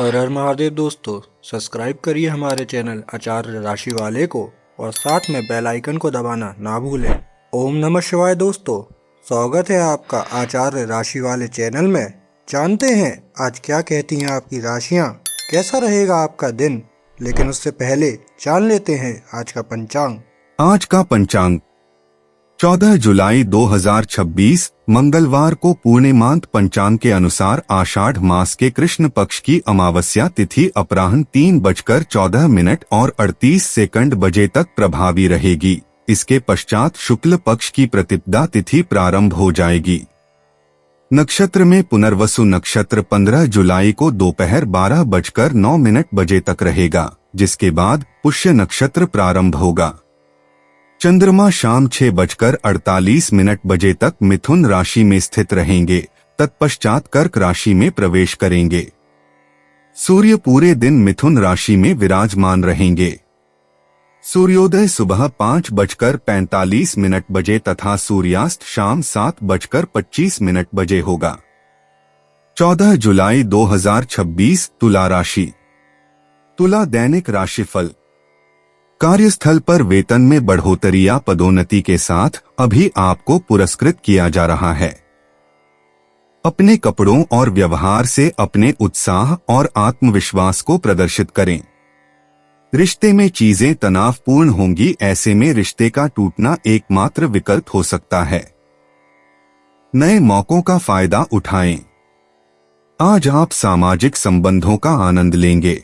हर हर महादेव दोस्तों। सब्सक्राइब करिए हमारे चैनल आचार्य राशि वाले को और साथ में बेल आइकन को दबाना ना भूलें। ओम नमः शिवाय दोस्तों, स्वागत है आपका आचार्य राशि वाले चैनल में। जानते हैं आज क्या कहती हैं आपकी राशियां, कैसा रहेगा आपका दिन। लेकिन उससे पहले जान लेते हैं आज का पंचांग। आज का पंचांग 14 जुलाई 2026 मंगलवार को पूर्णिमांत पंचांग के अनुसार आषाढ़ मास के कृष्ण पक्ष की अमावस्या तिथि अपराह्न 3:14 और 38 सेकंड बजे तक प्रभावी रहेगी। इसके पश्चात शुक्ल पक्ष की प्रतिपदा तिथि प्रारंभ हो जाएगी। नक्षत्र में पुनर्वसु नक्षत्र 15 जुलाई को दोपहर 12:09 बजे तक रहेगा, जिसके बाद पुष्य नक्षत्र प्रारंभ होगा। चंद्रमा शाम 6:48 बजे तक मिथुन राशि में स्थित रहेंगे, तत्पश्चात कर्क राशि में प्रवेश करेंगे। सूर्य पूरे दिन मिथुन राशि में विराजमान रहेंगे। सूर्योदय सुबह 5:45 बजे तथा सूर्यास्त शाम 7:25 बजे होगा। 14 जुलाई 2026 तुला राशि। तुला दैनिक राशिफल। कार्यस्थल पर वेतन में बढ़ोतरी या पदोन्नति के साथ अभी आपको पुरस्कृत किया जा रहा है। अपने कपड़ों और व्यवहार से अपने उत्साह और आत्मविश्वास को प्रदर्शित करें। रिश्ते में चीजें तनावपूर्ण होंगी, ऐसे में रिश्ते का टूटना एकमात्र विकल्प हो सकता है। नए मौकों का फायदा उठाएं। आज आप सामाजिक संबंधों का आनंद लेंगे।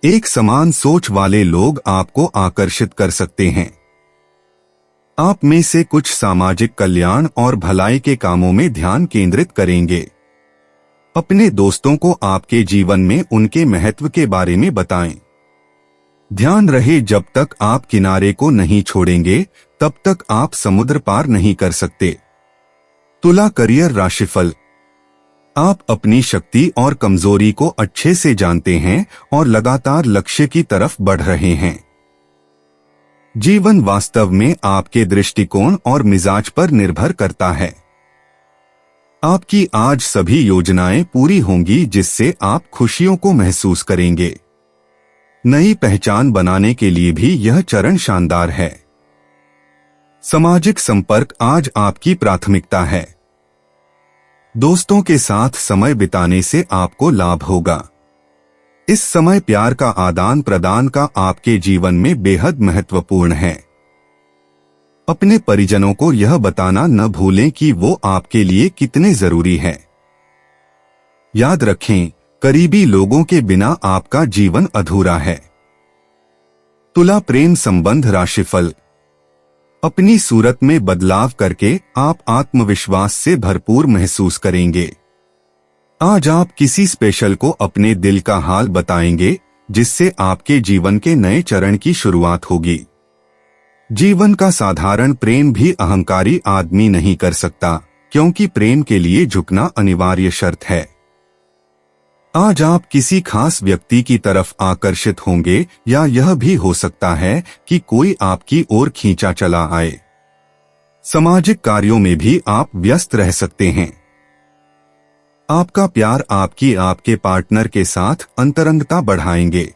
एक समान सोच वाले लोग आपको आकर्षित कर सकते हैं। आप में से कुछ सामाजिक कल्याण और भलाई के कामों में ध्यान केंद्रित करेंगे। अपने दोस्तों को आपके जीवन में उनके महत्व के बारे में बताएं। ध्यान रहे, जब तक आप किनारे को नहीं छोड़ेंगे तब तक आप समुद्र पार नहीं कर सकते। तुला करियर राशिफल। आप अपनी शक्ति और कमजोरी को अच्छे से जानते हैं और लगातार लक्ष्य की तरफ बढ़ रहे हैं। जीवन वास्तव में आपके दृष्टिकोण और मिजाज पर निर्भर करता है। आपकी आज सभी योजनाएं पूरी होंगी, जिससे आप खुशियों को महसूस करेंगे। नई पहचान बनाने के लिए भी यह चरण शानदार है। सामाजिक संपर्क आज आपकी प्राथमिकता है। दोस्तों के साथ समय बिताने से आपको लाभ होगा। इस समय प्यार का आदान प्रदान का आपके जीवन में बेहद महत्वपूर्ण है। अपने परिजनों को यह बताना न भूलें कि वो आपके लिए कितने जरूरी है। याद रखें, करीबी लोगों के बिना आपका जीवन अधूरा है। तुला प्रेम संबंध राशिफल। अपनी सूरत में बदलाव करके आप आत्मविश्वास से भरपूर महसूस करेंगे। आज आप किसी स्पेशल को अपने दिल का हाल बताएंगे, जिससे आपके जीवन के नए चरण की शुरुआत होगी। जीवन का साधारण प्रेम भी अहंकारी आदमी नहीं कर सकता, क्योंकि प्रेम के लिए झुकना अनिवार्य शर्त है। आज आप किसी खास व्यक्ति की तरफ आकर्षित होंगे, या यह भी हो सकता है कि कोई आपकी ओर खींचा चला आए। सामाजिक कार्यों में भी आप व्यस्त रह सकते हैं। आपका प्यार आपके पार्टनर के साथ अंतरंगता बढ़ाएंगे।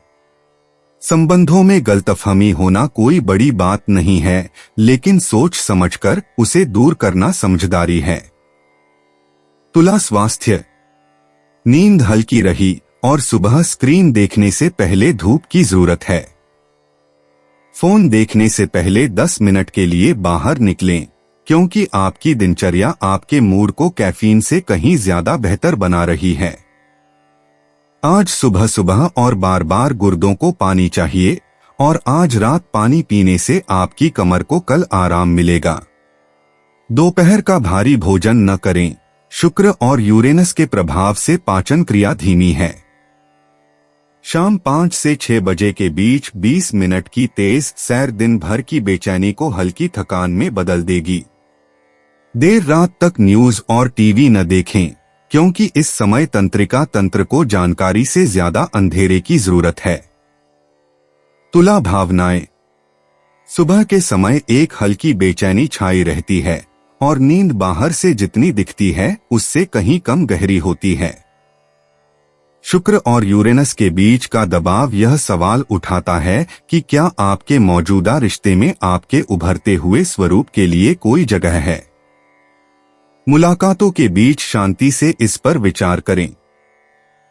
संबंधों में गलतफहमी होना कोई बड़ी बात नहीं है, लेकिन सोच समझकर उसे दूर करना समझदारी है। तुला स्वास्थ्य। नींद हल्की रही और सुबह स्क्रीन देखने से पहले धूप की जरूरत है। फोन देखने से पहले 10 मिनट के लिए बाहर निकलें, क्योंकि आपकी दिनचर्या आपके मूड को कैफीन से कहीं ज्यादा बेहतर बना रही है। आज सुबह सुबह और बार बार गुर्दों को पानी चाहिए, और आज रात पानी पीने से आपकी कमर को कल आराम मिलेगा। दोपहर का भारी भोजन न करें। शुक्र और यूरेनस के प्रभाव से पाचन क्रिया धीमी है। शाम 5 से 6 बजे के बीच 20 मिनट की तेज सैर दिन भर की बेचैनी को हल्की थकान में बदल देगी। देर रात तक न्यूज और टीवी न देखें, क्योंकि इस समय तंत्रिका तंत्र को जानकारी से ज्यादा अंधेरे की जरूरत है। तुला भावनाएं। सुबह के समय एक हल्की बेचैनी छाई रहती है, और नींद बाहर से जितनी दिखती है उससे कहीं कम गहरी होती है। शुक्र और यूरेनस के बीच का दबाव यह सवाल उठाता है कि क्या आपके मौजूदा रिश्ते में आपके उभरते हुए स्वरूप के लिए कोई जगह है। मुलाकातों के बीच शांति से इस पर विचार करें।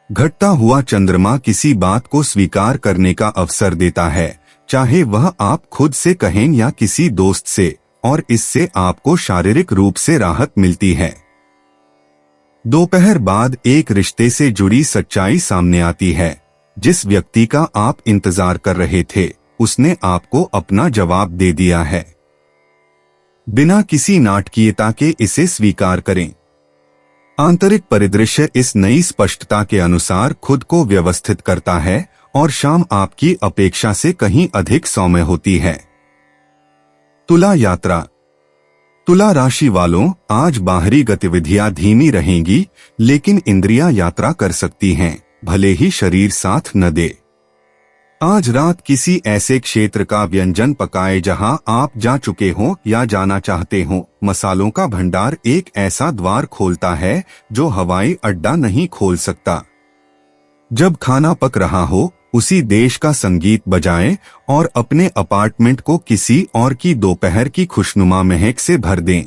घटता हुआ चंद्रमा किसी बात को स्वीकार करने का अवसर देता है, चाहे वह आप खुद से कहें या किसी दोस्त से, और इससे आपको शारीरिक रूप से राहत मिलती है। दोपहर बाद एक रिश्ते से जुड़ी सच्चाई सामने आती है। जिस व्यक्ति का आप इंतजार कर रहे थे, उसने आपको अपना जवाब दे दिया है। बिना किसी नाटकीयता के इसे स्वीकार करें। आंतरिक परिदृश्य इस नई स्पष्टता के अनुसार खुद को व्यवस्थित करता है और शाम आपकी अपेक्षा से कहीं अधिक सौम्य होती है। तुला यात्रा। तुला राशि वालों, आज बाहरी गतिविधियां धीमी रहेंगी, लेकिन इंद्रियां यात्रा कर सकती हैं, भले ही शरीर साथ न दे। आज रात किसी ऐसे क्षेत्र का व्यंजन पकाए जहां आप जा चुके हों या जाना चाहते हों। मसालों का भंडार एक ऐसा द्वार खोलता है जो हवाई अड्डा नहीं खोल सकता। जब खाना पक रहा हो, उसी देश का संगीत बजाएं और अपने अपार्टमेंट को किसी और की दोपहर की खुशनुमा महक से भर दें।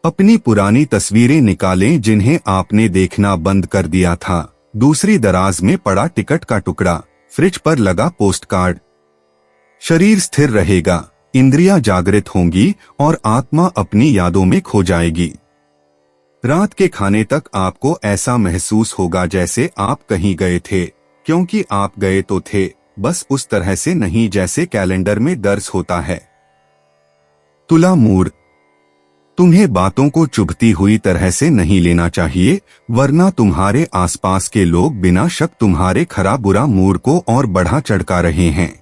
अपनी पुरानी तस्वीरें निकालें जिन्हें आपने देखना बंद कर दिया था। दूसरी दराज में पड़ा टिकट का टुकड़ा, फ्रिज पर लगा पोस्टकार्ड। शरीर स्थिर रहेगा, इंद्रियां जागृत होंगी और आत्मा अपनी यादों में खो जाएगी। रात के खाने तक आपको ऐसा महसूस होगा जैसे आप कहीं गए थे, क्योंकि आप गए तो थे, बस उस तरह से नहीं जैसे कैलेंडर में दर्ज होता है। तुला मूड। तुम्हें बातों को चुभती हुई तरह से नहीं लेना चाहिए, वरना तुम्हारे आसपास के लोग बिना शक तुम्हारे खराब बुरा मूड को और बढ़ा चढ़का रहे हैं।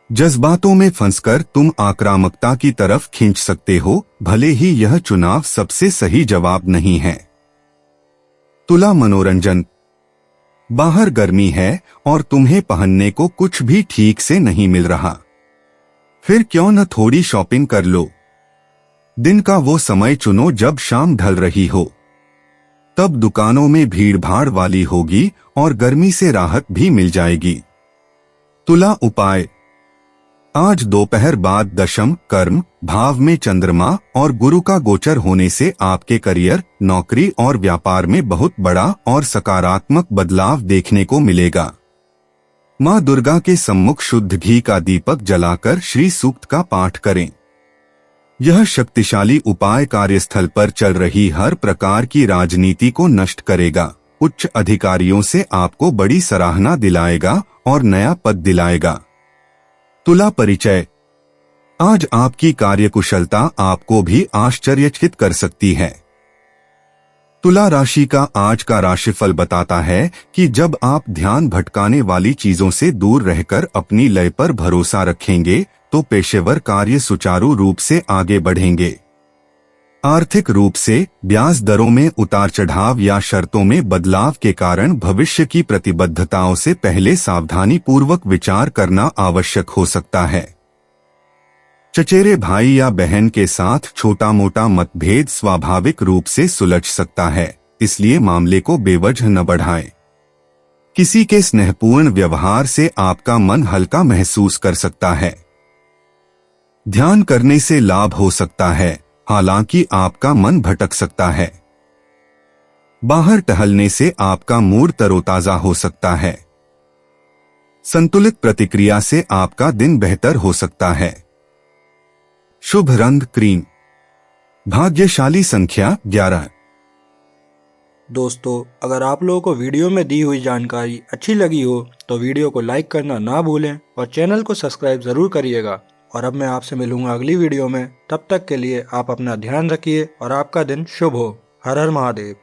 जज्बातों में फंसकर तुम आक्रामकता की तरफ खींच सकते हो, भले ही यह चुनाव सबसे सही जवाब नहीं है। तुला मनोरंजन। बाहर गर्मी है और तुम्हें पहनने को कुछ भी ठीक से नहीं मिल रहा। फिर क्यों न थोड़ी शॉपिंग कर लो। दिन का वो समय चुनो जब शाम ढल रही हो। तब दुकानों में भीड़ भाड़ वाली होगी और गर्मी से राहत भी मिल जाएगी। तुला उपाय। आज दोपहर बाद दशम कर्म भाव में चंद्रमा और गुरु का गोचर होने से आपके करियर, नौकरी और व्यापार में बहुत बड़ा और सकारात्मक बदलाव देखने को मिलेगा। मां दुर्गा के सम्मुख शुद्ध घी का दीपक जलाकर श्री सूक्त का पाठ करें। यह शक्तिशाली उपाय कार्यस्थल पर चल रही हर प्रकार की राजनीति को नष्ट करेगा, उच्च अधिकारियों से आपको बड़ी सराहना दिलाएगा और नया पद दिलाएगा। तुला परिचय। आज आपकी कार्यकुशलता आपको भी आश्चर्यचकित कर सकती है। तुला राशि का आज का राशिफल बताता है कि जब आप ध्यान भटकाने वाली चीजों से दूर रहकर अपनी लय पर भरोसा रखेंगे तो पेशेवर कार्य सुचारू रूप से आगे बढ़ेंगे। आर्थिक रूप से ब्याज दरों में उतार चढ़ाव या शर्तों में बदलाव के कारण भविष्य की प्रतिबद्धताओं से पहले सावधानी पूर्वक विचार करना आवश्यक हो सकता है। चचेरे भाई या बहन के साथ छोटा मोटा मतभेद स्वाभाविक रूप से सुलझ सकता है, इसलिए मामले को बेवजह न बढ़ाएं। किसी के स्नेहपूर्ण व्यवहार से आपका मन हल्का महसूस कर सकता है। ध्यान करने से लाभ हो सकता है, हालांकि आपका मन भटक सकता है। बाहर टहलने से आपका मूड तरोताजा हो सकता है। संतुलित प्रतिक्रिया से आपका दिन बेहतर हो सकता है। शुभ रंग क्रीम। भाग्यशाली संख्या 11। दोस्तों, अगर आप लोगों को वीडियो में दी हुई जानकारी अच्छी लगी हो तो वीडियो को लाइक करना ना भूलें और चैनल को सब्सक्राइब ज़रूर करिएगा। और अब मैं आपसे मिलूंगा अगली वीडियो में। तब तक के लिए आप अपना ध्यान रखिए और आपका दिन शुभ हो। हर हर महादेव।